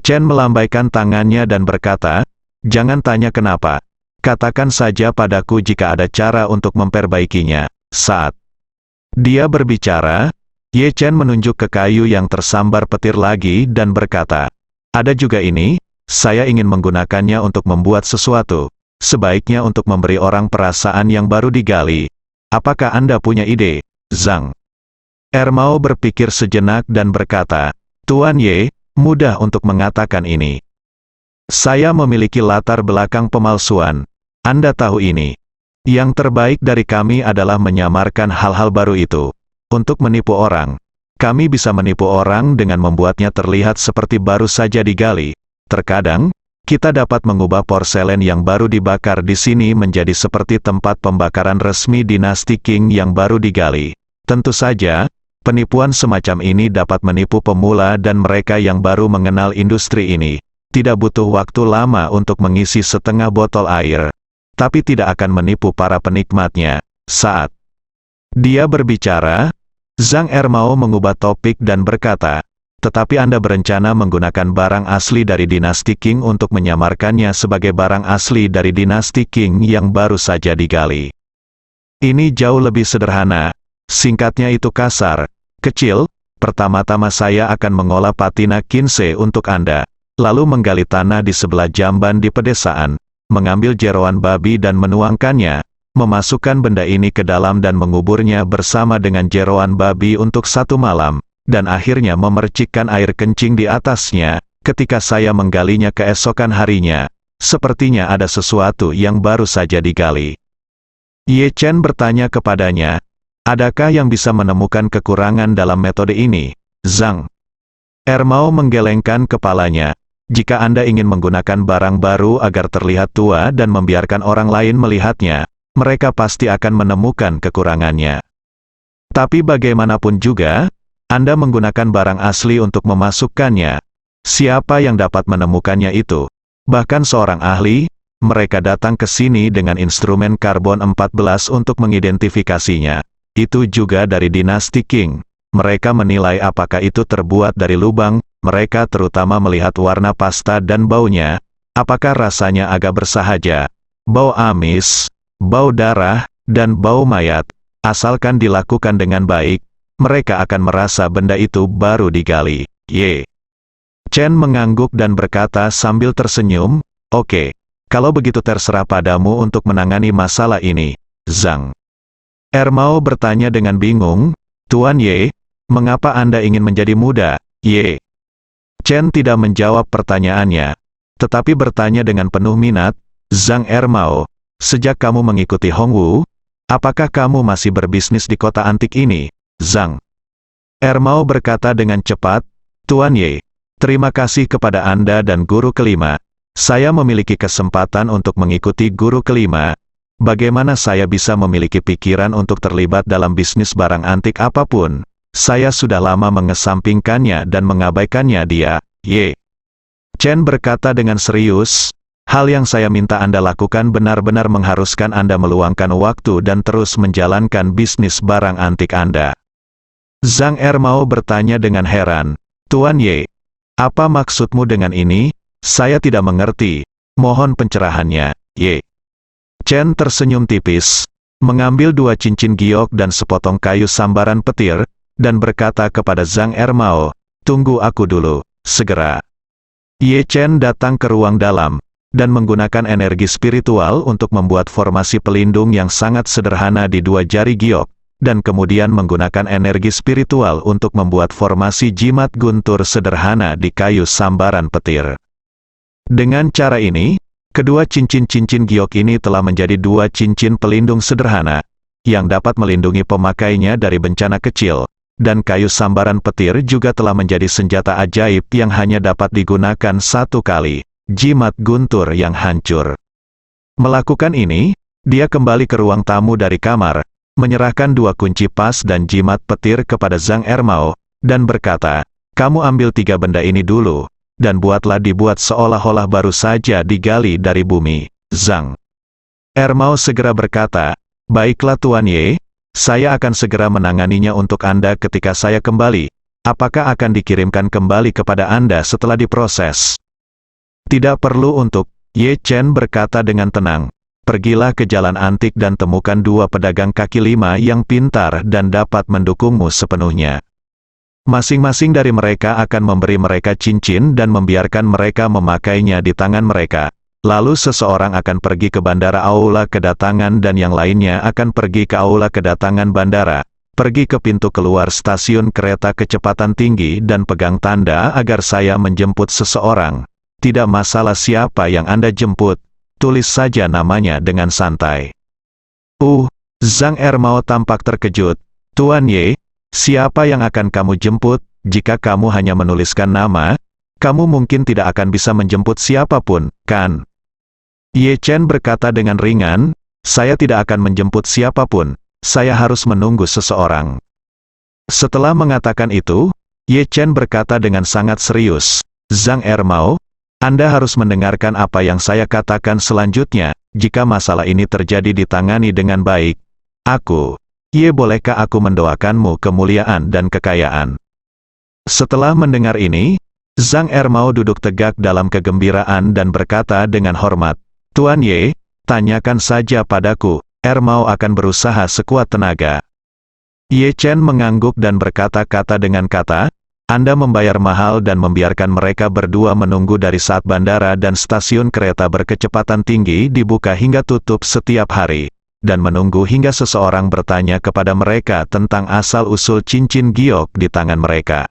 Chen melambaikan tangannya dan berkata, "Jangan tanya kenapa. Katakan saja padaku jika ada cara untuk memperbaikinya." Saat dia berbicara, Ye Chen menunjuk ke kayu yang tersambar petir lagi dan berkata, "Ada juga ini, saya ingin menggunakannya untuk membuat sesuatu. Sebaiknya untuk memberi orang perasaan yang baru digali. Apakah Anda punya ide?" Zhang Ermao berpikir sejenak dan berkata, "Tuan Ye, mudah untuk mengatakan ini. Saya memiliki latar belakang pemalsuan. Anda tahu ini. Yang terbaik dari kami adalah menyamarkan hal-hal baru itu. Untuk menipu orang. Kami bisa menipu orang dengan membuatnya terlihat seperti baru saja digali. Terkadang, kita dapat mengubah porselen yang baru dibakar di sini menjadi seperti tempat pembakaran resmi dinasti Qing yang baru digali. Tentu saja, penipuan semacam ini dapat menipu pemula dan mereka yang baru mengenal industri ini. Tidak butuh waktu lama untuk mengisi setengah botol air. Tapi tidak akan menipu para penikmatnya." Saat dia berbicara, Zhang Ermao mengubah topik dan berkata, "Tetapi Anda berencana menggunakan barang asli dari dinasti Qing untuk menyamarkannya sebagai barang asli dari dinasti Qing yang baru saja digali. Ini jauh lebih sederhana. Singkatnya itu kasar. Kecil, pertama-tama saya akan mengolah patina kinse untuk Anda, lalu menggali tanah di sebelah jamban di pedesaan, mengambil jeroan babi dan menuangkannya, memasukkan benda ini ke dalam dan menguburnya bersama dengan jeroan babi untuk 1 malam, dan akhirnya memercikkan air kencing di atasnya. Ketika saya menggalinya keesokan harinya, sepertinya ada sesuatu yang baru saja digali." Ye Chen bertanya kepadanya, "Adakah yang bisa menemukan kekurangan dalam metode ini?" Zhang Ermao menggelengkan kepalanya. "Jika Anda ingin menggunakan barang baru agar terlihat tua dan membiarkan orang lain melihatnya, mereka pasti akan menemukan kekurangannya. Tapi bagaimanapun juga, Anda menggunakan barang asli untuk memasukkannya. Siapa yang dapat menemukannya itu? Bahkan seorang ahli, mereka datang ke sini dengan instrumen karbon 14 untuk mengidentifikasinya. Itu juga dari dinasti Qing. Mereka menilai apakah itu terbuat dari lubang, mereka terutama melihat warna pasta dan baunya, apakah rasanya agak bersahaja, bau amis, bau darah, dan bau mayat. Asalkan dilakukan dengan baik, mereka akan merasa benda itu baru digali." Ye Chen mengangguk dan berkata sambil tersenyum, "Oke, kalau begitu terserah padamu untuk menangani masalah ini." Zhang Ermao bertanya dengan bingung, "Tuan Ye, mengapa Anda ingin menjadi muda?" Ye Chen tidak menjawab pertanyaannya, tetapi bertanya dengan penuh minat, "Zhang Ermao, sejak kamu mengikuti Hongwu, apakah kamu masih berbisnis di kota antik ini?" Zhang Ermao berkata dengan cepat, "Tuan Ye, terima kasih kepada Anda dan guru kelima. Saya memiliki kesempatan untuk mengikuti guru kelima. Bagaimana saya bisa memiliki pikiran untuk terlibat dalam bisnis barang antik apapun? Saya sudah lama mengesampingkannya dan mengabaikannya." Dia, Ye Chen berkata dengan serius, Hal yang saya minta Anda lakukan benar-benar mengharuskan Anda meluangkan waktu dan terus menjalankan bisnis barang antik Anda. Zhang Ermao bertanya dengan heran, Tuan Ye, apa maksudmu dengan ini? Saya tidak mengerti. Mohon pencerahannya, Ye. Chen tersenyum tipis, mengambil 2 cincin giok dan sepotong kayu sambaran petir, dan berkata kepada Zhang Ermao, tunggu aku dulu, segera. Ye Chen datang ke ruang dalam, dan menggunakan energi spiritual untuk membuat formasi pelindung yang sangat sederhana di 2 jari giok, dan kemudian menggunakan energi spiritual untuk membuat formasi jimat guntur sederhana di kayu sambaran petir. Dengan cara ini, kedua cincin-cincin giok ini telah menjadi 2 cincin pelindung sederhana, yang dapat melindungi pemakainya dari bencana kecil, dan kayu sambaran petir juga telah menjadi senjata ajaib yang hanya dapat digunakan 1 kali, jimat guntur yang hancur. Melakukan ini, dia kembali ke ruang tamu dari kamar, menyerahkan 2 kunci pas dan jimat petir kepada Zhang Ermao, dan berkata, kamu ambil 3 benda ini dulu, dan dibuat seolah-olah baru saja digali dari bumi. Zhang Ermao segera berkata, baiklah Tuan Ye, saya akan segera menanganinya untuk Anda ketika saya kembali. Apakah akan dikirimkan kembali kepada Anda setelah diproses? Tidak perlu untuk, Ye Chen berkata dengan tenang. Pergilah ke jalan antik dan temukan 2 pedagang kaki 5 yang pintar dan dapat mendukungmu sepenuhnya. Masing-masing dari mereka akan memberi mereka cincin dan membiarkan mereka memakainya di tangan mereka. Lalu seseorang akan pergi ke bandara aula kedatangan dan yang lainnya akan pergi ke aula kedatangan bandara. Pergi ke pintu keluar stasiun kereta kecepatan tinggi dan pegang tanda agar saya menjemput seseorang. Tidak masalah siapa yang Anda jemput, tulis saja namanya dengan santai. Zhang Ermao tampak terkejut. Tuan Ye, siapa yang akan kamu jemput? Jika kamu hanya menuliskan nama, kamu mungkin tidak akan bisa menjemput siapapun, kan? Ye Chen berkata dengan ringan, saya tidak akan menjemput siapapun, saya harus menunggu seseorang. Setelah mengatakan itu, Ye Chen berkata dengan sangat serius, Zhang Ermao, Anda harus mendengarkan apa yang saya katakan selanjutnya. Jika masalah ini terjadi ditangani dengan baik, bolehkah aku mendoakanmu kemuliaan dan kekayaan? Setelah mendengar ini, Zhang Ermao duduk tegak dalam kegembiraan dan berkata dengan hormat, Tuan Ye, tanyakan saja padaku, Ermao akan berusaha sekuat tenaga. Ye Chen mengangguk dan berkata-kata dengan kata, Anda membayar mahal dan membiarkan mereka berdua menunggu dari saat bandara dan stasiun kereta berkecepatan tinggi dibuka hingga tutup setiap hari, dan menunggu hingga seseorang bertanya kepada mereka tentang asal-usul cincin giok di tangan mereka.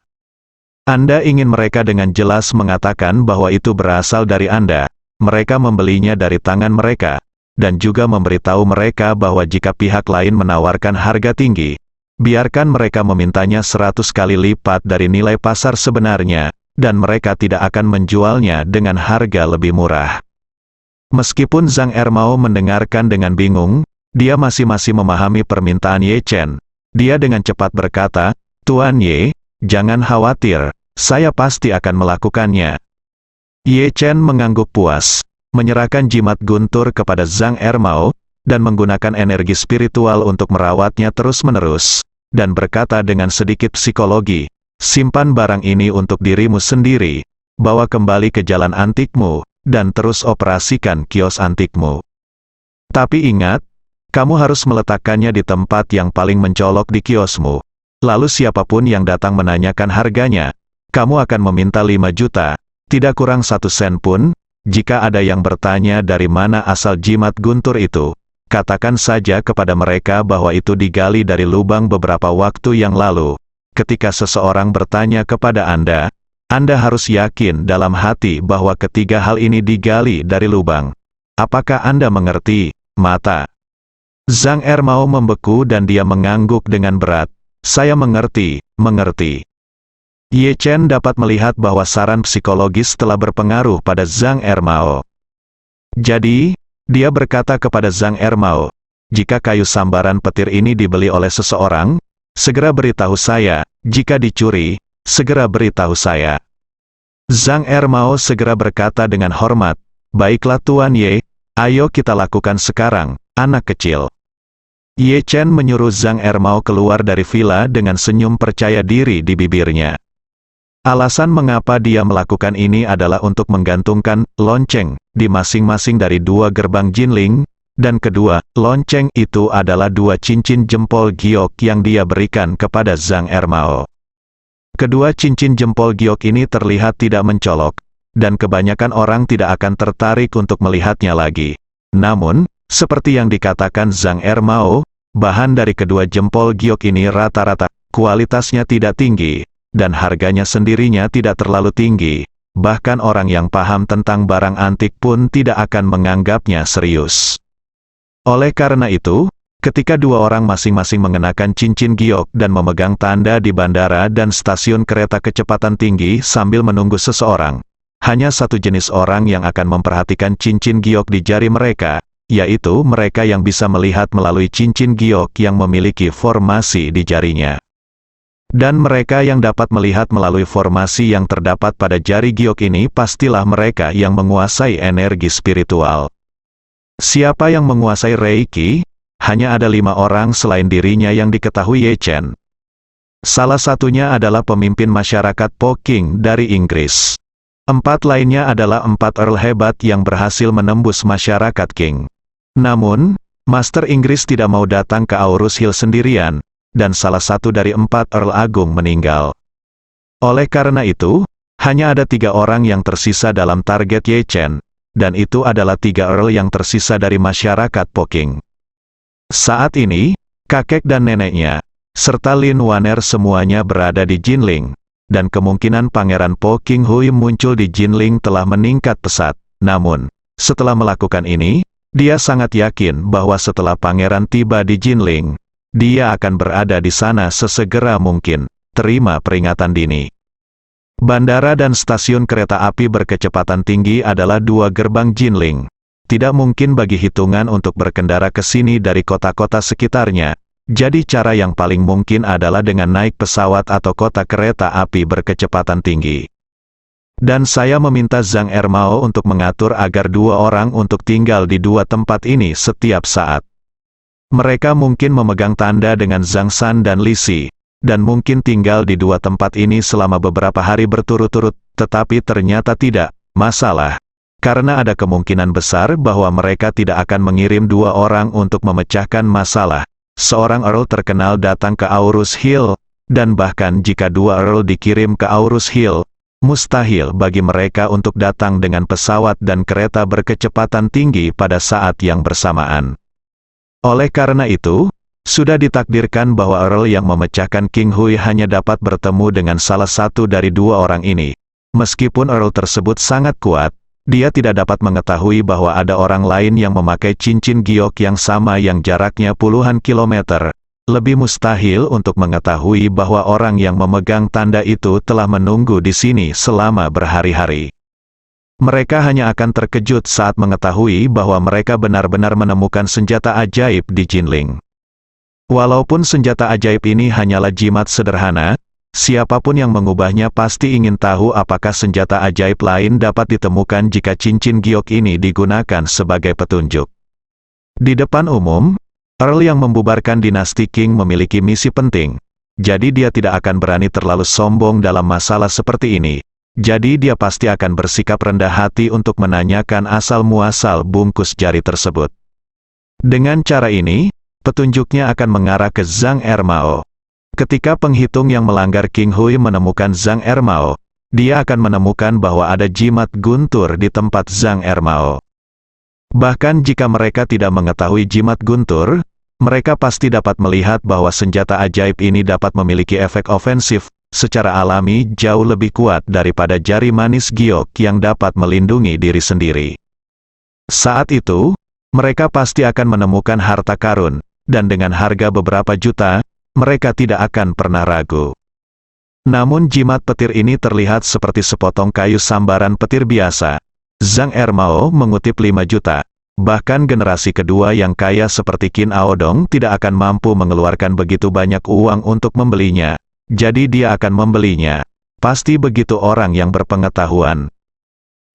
Anda ingin mereka dengan jelas mengatakan bahwa itu berasal dari Anda, mereka membelinya dari tangan mereka, dan juga memberitahu mereka bahwa jika pihak lain menawarkan harga tinggi, biarkan mereka memintanya 100 kali lipat dari nilai pasar sebenarnya, dan mereka tidak akan menjualnya dengan harga lebih murah. Meskipun Zhang Ermao mendengarkan dengan bingung, dia masih memahami permintaan Ye Chen. Dia dengan cepat berkata, Tuan Ye, jangan khawatir, saya pasti akan melakukannya. Ye Chen mengangguk puas, menyerahkan jimat guntur kepada Zhang Ermao, dan menggunakan energi spiritual untuk merawatnya terus-menerus, dan berkata dengan sedikit psikologi, simpan barang ini untuk dirimu sendiri, bawa kembali ke jalan antikmu, dan terus operasikan kios antikmu. Tapi ingat, kamu harus meletakkannya di tempat yang paling mencolok di kiosmu. Lalu siapapun yang datang menanyakan harganya, kamu akan meminta 5 juta, tidak kurang 1 sen pun. Jika ada yang bertanya dari mana asal jimat guntur itu, katakan saja kepada mereka bahwa itu digali dari lubang beberapa waktu yang lalu. Ketika seseorang bertanya kepada Anda harus yakin dalam hati bahwa ketiga hal ini digali dari lubang. Apakah Anda mengerti? Mata Zhang Ermao membeku dan dia mengangguk dengan berat. Saya mengerti. Ye Chen dapat melihat bahwa saran psikologis telah berpengaruh pada Zhang Ermao. Jadi, dia berkata kepada Zhang Ermao, jika kayu sambaran petir ini dibeli oleh seseorang, segera beritahu saya. Jika dicuri, segera beritahu saya. Zhang Ermao segera berkata dengan hormat, Baiklah Tuan Ye, ayo kita lakukan sekarang, anak kecil. Ye Chen menyuruh Zhang Ermao keluar dari villa dengan senyum percaya diri di bibirnya. Alasan mengapa dia melakukan ini adalah untuk menggantungkan lonceng di masing-masing dari dua gerbang Jinling, dan kedua, lonceng itu adalah dua cincin jempol giok yang dia berikan kepada Zhang Ermao. Kedua cincin jempol giok ini terlihat tidak mencolok, dan kebanyakan orang tidak akan tertarik untuk melihatnya lagi. Namun, seperti yang dikatakan Zhang Ermao, bahan dari kedua jempol giok ini rata-rata kualitasnya tidak tinggi, dan harganya sendirinya tidak terlalu tinggi. Bahkan orang yang paham tentang barang antik pun tidak akan menganggapnya serius. Oleh karena itu, ketika dua orang masing-masing mengenakan cincin giok dan memegang tanda di bandara dan stasiun kereta kecepatan tinggi sambil menunggu seseorang, hanya satu jenis orang yang akan memperhatikan cincin giok di jari mereka, yaitu mereka yang bisa melihat melalui cincin giok yang memiliki formasi di jarinya. Dan mereka yang dapat melihat melalui formasi yang terdapat pada jari giok ini pastilah mereka yang menguasai energi spiritual. Siapa yang menguasai Reiki? Hanya ada 5 orang selain dirinya yang diketahui Ye Chen. Salah satunya adalah pemimpin masyarakat Poking dari Inggris. 4 lainnya adalah 4 Earl hebat yang berhasil menembus masyarakat King. Namun, Master Inggris tidak mau datang ke Aurus Hill sendirian, dan salah satu dari 4 Earl Agung meninggal. Oleh karena itu, hanya ada 3 orang yang tersisa dalam target Ye Chen, dan itu adalah 3 Earl yang tersisa dari masyarakat Poking. Saat ini, kakek dan neneknya, serta Lin Waner semuanya berada di Jinling, dan kemungkinan Pangeran Po King Hui muncul di Jinling telah meningkat pesat. Namun, setelah melakukan ini, dia sangat yakin bahwa setelah Pangeran tiba di Jinling, dia akan berada di sana sesegera mungkin. Terima peringatan dini. Bandara dan stasiun kereta api berkecepatan tinggi adalah 2 gerbang Jinling. Tidak mungkin bagi hitungan untuk berkendara ke sini dari kota-kota sekitarnya. Jadi cara yang paling mungkin adalah dengan naik pesawat atau kota kereta api berkecepatan tinggi. Dan saya meminta Zhang Ermao untuk mengatur agar 2 orang untuk tinggal di 2 tempat ini setiap saat. Mereka mungkin memegang tanda dengan Zhang San dan Li Si, dan mungkin tinggal di 2 tempat ini selama beberapa hari berturut-turut, tetapi ternyata tidak masalah. Karena ada kemungkinan besar bahwa mereka tidak akan mengirim 2 orang untuk memecahkan masalah. Seorang Earl terkenal datang ke Aurus Hill, dan bahkan jika 2 Earl dikirim ke Aurus Hill, mustahil bagi mereka untuk datang dengan pesawat dan kereta berkecepatan tinggi pada saat yang bersamaan. Oleh karena itu, sudah ditakdirkan bahwa Earl yang memecahkan King Hui hanya dapat bertemu dengan salah satu dari 2 orang ini. Meskipun Earl tersebut sangat kuat, dia tidak dapat mengetahui bahwa ada orang lain yang memakai cincin giok yang sama yang jaraknya puluhan kilometer. Lebih mustahil untuk mengetahui bahwa orang yang memegang tanda itu telah menunggu di sini selama berhari-hari. Mereka hanya akan terkejut saat mengetahui bahwa mereka benar-benar menemukan senjata ajaib di Jinling. Walaupun senjata ajaib ini hanyalah jimat sederhana, siapapun yang mengubahnya pasti ingin tahu apakah senjata ajaib lain dapat ditemukan jika cincin giok ini digunakan sebagai petunjuk. Di depan umum, Earl yang membubarkan dinasti Qing memiliki misi penting, jadi dia tidak akan berani terlalu sombong dalam masalah seperti ini. Jadi dia pasti akan bersikap rendah hati untuk menanyakan asal-muasal bungkus jari tersebut. Dengan cara ini, petunjuknya akan mengarah ke Zhang Ermao. Ketika penghitung yang melanggar King Hui menemukan Zhang Ermao, dia akan menemukan bahwa ada jimat guntur di tempat Zhang Ermao. Bahkan jika mereka tidak mengetahui jimat guntur, mereka pasti dapat melihat bahwa senjata ajaib ini dapat memiliki efek ofensif, secara alami jauh lebih kuat daripada jari manis giok yang dapat melindungi diri sendiri. Saat itu, mereka pasti akan menemukan harta karun, dan dengan harga beberapa juta, mereka tidak akan pernah ragu. Namun jimat petir ini terlihat seperti sepotong kayu sambaran petir biasa. Zhang Ermao mengutip 5 juta. Bahkan generasi kedua yang kaya seperti Qin Aodong tidak akan mampu mengeluarkan begitu banyak uang untuk membelinya. Jadi dia akan membelinya. Pasti begitu orang yang berpengetahuan.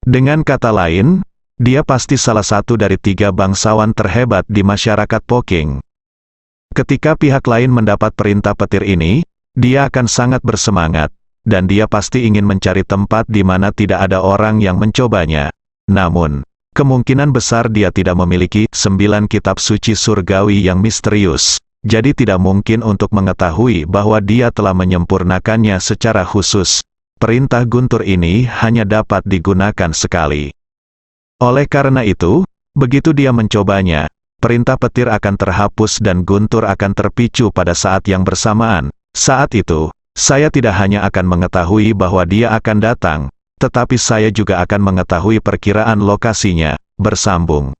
Dengan kata lain, Dia pasti salah satu dari 3 bangsawan terhebat di masyarakat Poking. Ketika pihak lain mendapat perintah petir ini, dia akan sangat bersemangat, dan dia pasti ingin mencari tempat di mana tidak ada orang yang mencobanya. Namun, kemungkinan besar dia tidak memiliki 9 kitab suci surgawi yang misterius. Jadi tidak mungkin untuk mengetahui bahwa dia telah menyempurnakannya secara khusus. Perintah guntur ini hanya dapat digunakan sekali. Oleh karena itu, begitu dia mencobanya, perintah petir akan terhapus dan guntur akan terpicu pada saat yang bersamaan. Saat itu, saya tidak hanya akan mengetahui bahwa dia akan datang, tetapi saya juga akan mengetahui perkiraan lokasinya. Bersambung.